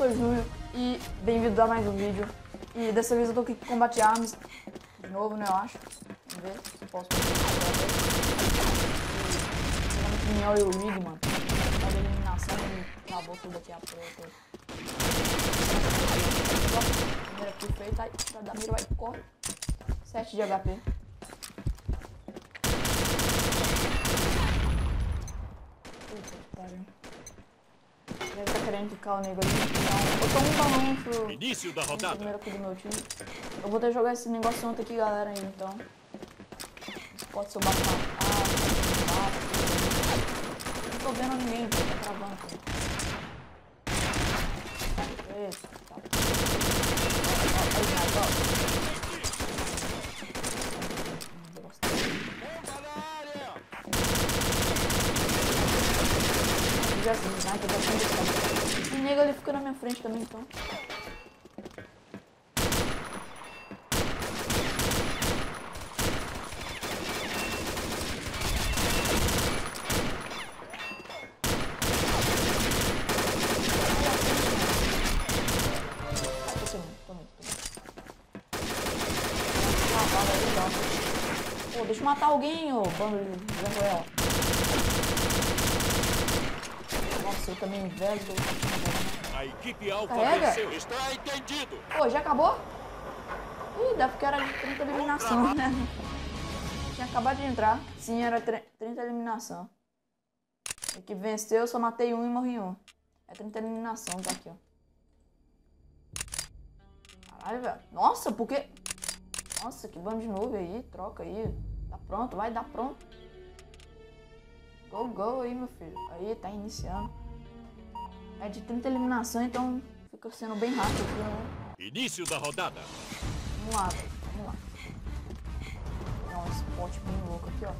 sou o Júlio e bem-vindo a mais um vídeo. E dessa vez eu tô aqui com combate armas. De novo, né, eu acho. Vamos ver se eu posso fazer. Minhol e o Rig, mano. Fazer eliminação e acabou tudo aqui a preta. Primeira kill feita, aí vai dar mira, vai corre. 7 de HP. Puta que pariu. Deve estar querendo ficar o nego ali. Então, eu tô um balão pro início da rodada. Primeiro aqui do meu time. Eu vou ter que jogar esse negócio ontem aqui, galera, aí, então. Pode ser o bastante. Não tô vendo ninguém, tá travando. Eita, tá. O nego ele fica na minha frente também, então. Pô, deixa eu matar alguém, ô bando de Zé. Nossa, eu também invejo. A equipe alfa venceu. Está entendido. Pô, já acabou? Ih, deve que era de 30 eliminação, né? Tinha acabado de entrar. Sim, era 30 eliminação. A equipe venceu, eu só matei um e morri um. É 30 eliminação, tá aqui, ó. Caralho, velho. Nossa, por quê? Nossa, que bando de nuvem aí. Troca aí. Tá pronto, vai dar pronto. Go, go aí, meu filho. Aí, tá iniciando. É de 30 eliminação, então fica sendo bem rápido aqui, né? Início da rodada. Vamos lá, velho. Vamos lá. Dá um spot bem louco aqui, ó.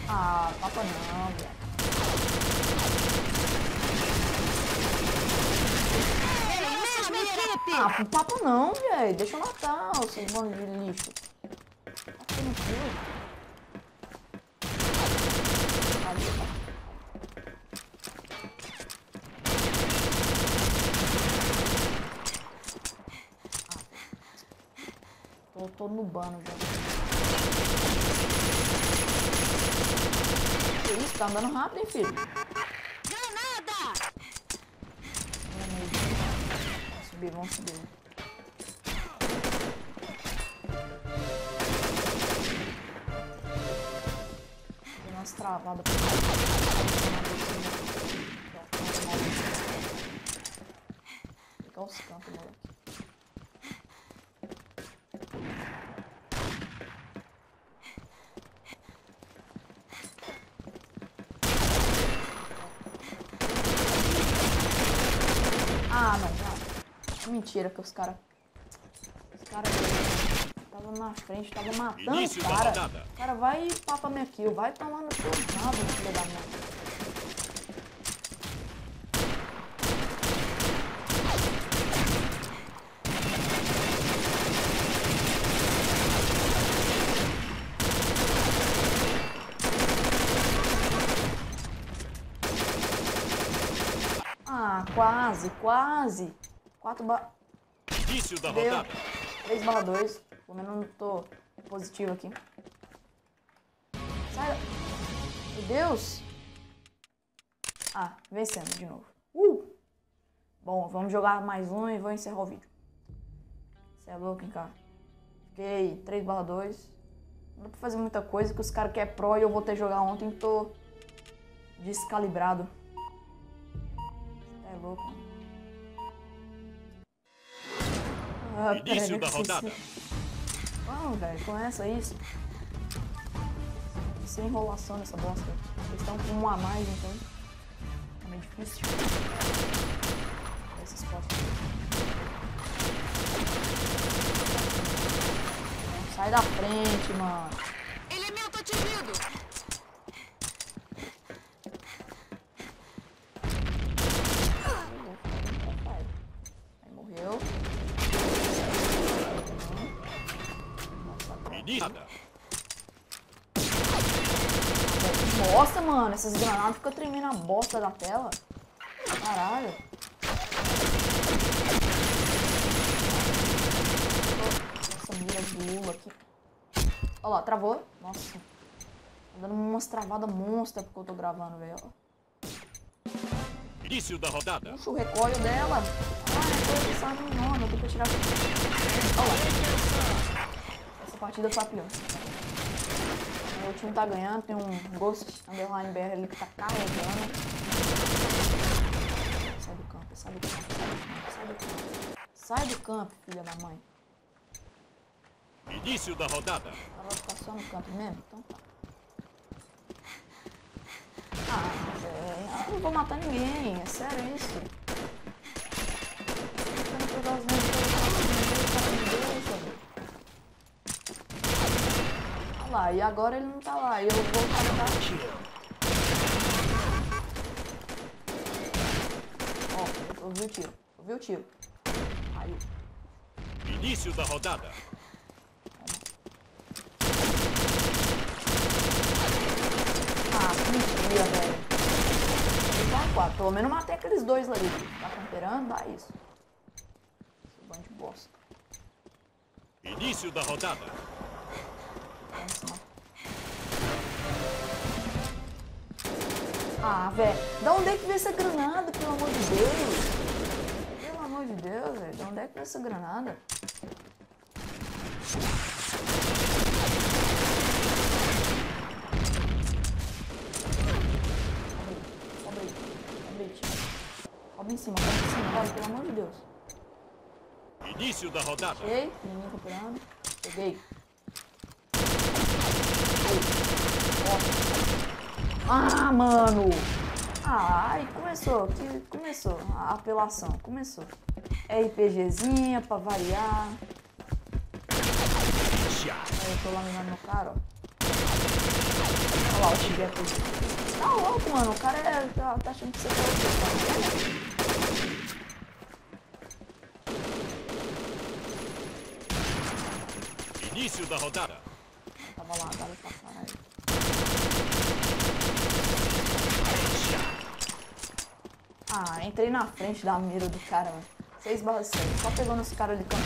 Ah, papa não, velho. Ah, pro papo não, velho. Deixa eu matar, ô seu bando de lixo. Tá sendo kill. Tô nubando já. Que isso? Tá andando rápido, hein, filho? Vamos subir. Tem umas travadas pra pegar os cantos, moleque. Ah, não, cara. Mentira que os caras estavam na frente, estavam matando os caras. O cara vai e papa minha kill, vai tomar no seu rabo, filho da mãe. Ah, quase. 4/... Início da rodada. 3/2. Pelo menos não tô positivo aqui. Sai. Meu Deus. Ah, vencemos de novo. Bom, vamos jogar mais um e vou encerrar o vídeo. Você é louco, hein, cara? Fiquei 3/2. Não dá pra fazer muita coisa, que os caras querem pro e eu voltei a jogar ontem, tô descalibrado. Você é louco, mano. Início da rodada. Vamos, velho, começa isso. Sem enrolação nessa bosta. Eles estão com um a mais, então é meio difícil. Esses postos. Sai da frente, mano. Elemento atingido. Morreu. Início. Nossa, mano, essas granadas ficam tremendo a bosta da tela. Caralho. Essa mira de lula aqui. Olha lá, travou. Nossa. Tá dando umas travadas monstras porque eu tô gravando, velho. Início da rodada. Puxa o recoil dela. Recoil dessa não, eu tenho que tirar. Olha lá. Essa partida foi a pior. Meu time tá ganhando, tem um Ghost Underline BR ali que tá carregando. Sai do campo, sai do campo, sai do campo. Sai do campo, filha da mãe. Início da rodada. Ela vai ficar só no campo mesmo? Então tá. Ah, velho, eu não vou matar ninguém, é sério isso. Tentando pegar os negros olha lá, e agora ele não tá lá, e eu vou carregar aqui. Ó, eu vi o tiro, Aí. Início da rodada. Ah, mentira, velho. Então, 4. Pelo menos matei aqueles dois ali. Tá camperando? Dá isso. Esse bando de bosta. Início da rodada. Ah, velho. Da onde é que veio essa granada, pelo amor de Deus? Pelo amor de Deus, velho. Da onde é que veio essa granada? Sobe em cima, vai, pelo amor de Deus. Início da rodada. Cheguei, menino recuperando. Peguei. Ah, mano! Ah, aí começou a apelação, começou. RPGzinha pra variar. Aí eu tô laminando no cara, ó. Olha lá o tigre aqui. Tá louco, mano, o cara tá achando que você tá louco. Início da rodada. Tava lá, dava pra caralho. Ah, entrei na frente da mira do cara, mano. 6/7. Só pegando esse cara de campeão.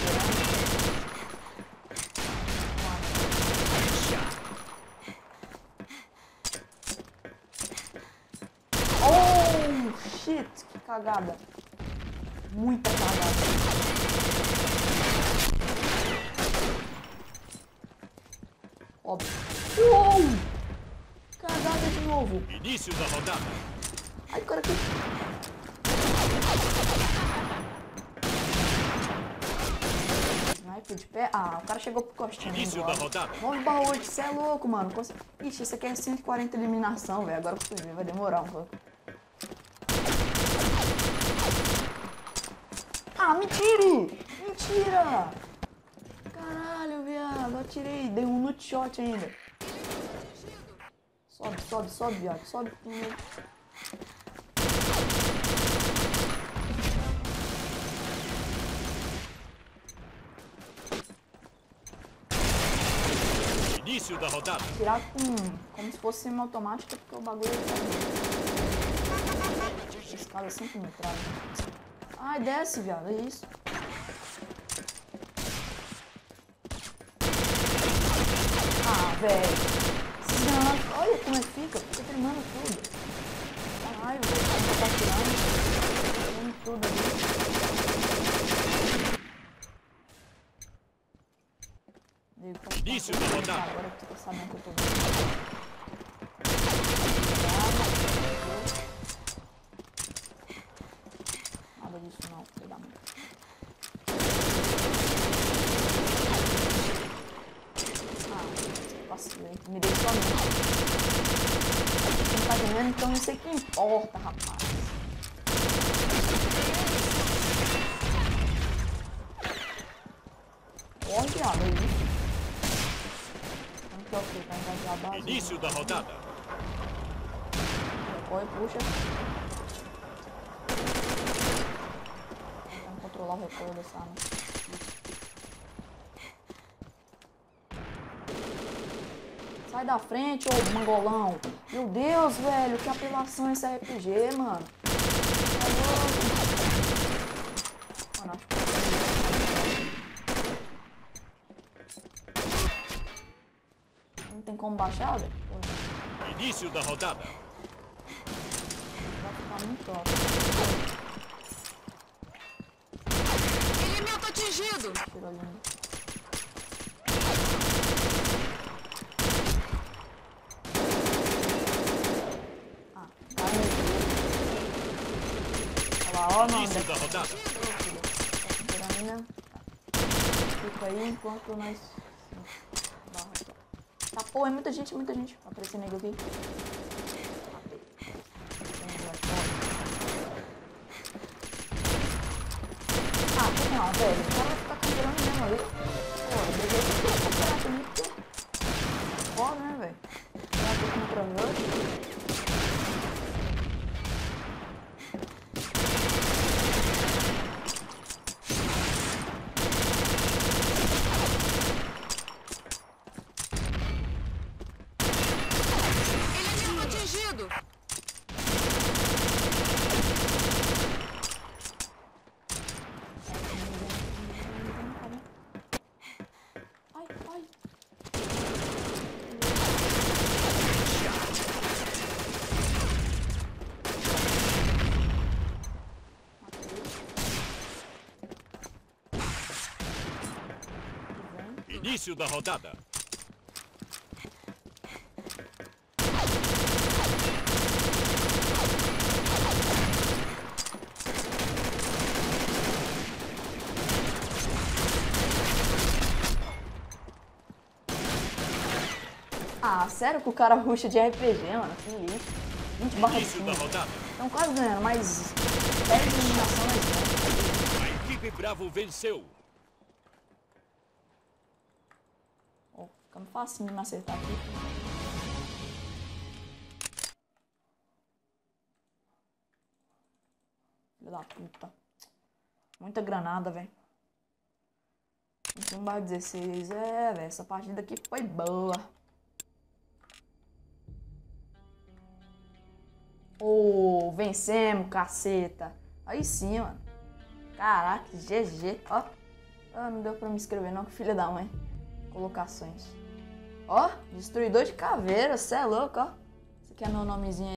Oh, shit. Que cagada. Muita cagada. Óbvio. Uou! Cagada de novo. Início da rodada. Ai, cara, aqui. Sniper de pé. Ah, o cara chegou pro costinho. Início da rodada. 9/8, você é louco, mano. Ixi, isso aqui é 140 eliminação, velho. Agora que eu fui ver, vai demorar um pouco. Ah, me tire! Mentira! Caralho, viado. Eu tirei, dei um nut shot ainda. Sobe, viado. Sobe. Início da rodada. Tirar como se fosse semi-automática, porque o bagulho é... Esse cara sempre me trava. Ai, desce, viado. É isso. Ah, velho. Olha como é que fica. Fica tremando tudo. Caralho, velho. Tá tirando. Tremando tudo ali. Início da rodada. Agora eu tô sabendo que eu tô vendo. Nada disso não, filho da mãe. Ah, vacilei. Me dei somente. Não tá ganhando, então não sei o que importa, rapaz. Ó, diabo, é isso. Início da rodada. Corre, puxa. Tentando controlar o recoil dessa arma. Sai da frente, ô mangolão. Meu Deus, velho, que apelação esse RPG, mano. Mano, acho que... Não tem como baixar, velho? Início da rodada. Vai ficar muito alto. Elemento atingido. Tiro ali. Ah, vai no olha lá, ó, não. Início da rodada. Fica aí enquanto nós... Tá, pô, é muita gente, muita gente. Tá aparecendo nego aqui. Ah, que não, velho. O cara vai ficar camperando mesmo ali. Pô, eu deveria ter camperado também, porque... Foda, né, velho? Já tô contra mim hoje. Elemento atingido. Ai, ai. Início da rodada. Ah, sério que o cara ruxa de RPG, mano? Que lixo. 20/5. Início da rodada. Estão quase ganhando, mas 10 eliminações, né? A equipe Bravo venceu. Ó, fica fácil de me acertar aqui. Filho da puta. Muita granada, velho. 21/16. É, velho. Essa partida aqui foi boa. Oh, vencemos, caceta. Aí sim, mano. Caraca, GG. Ó. Ah, não deu pra me inscrever não, que filha da mãe. Colocações. Ó, destruidor de caveira. Cê é louco, ó. Esse aqui é meu nomezinho aí.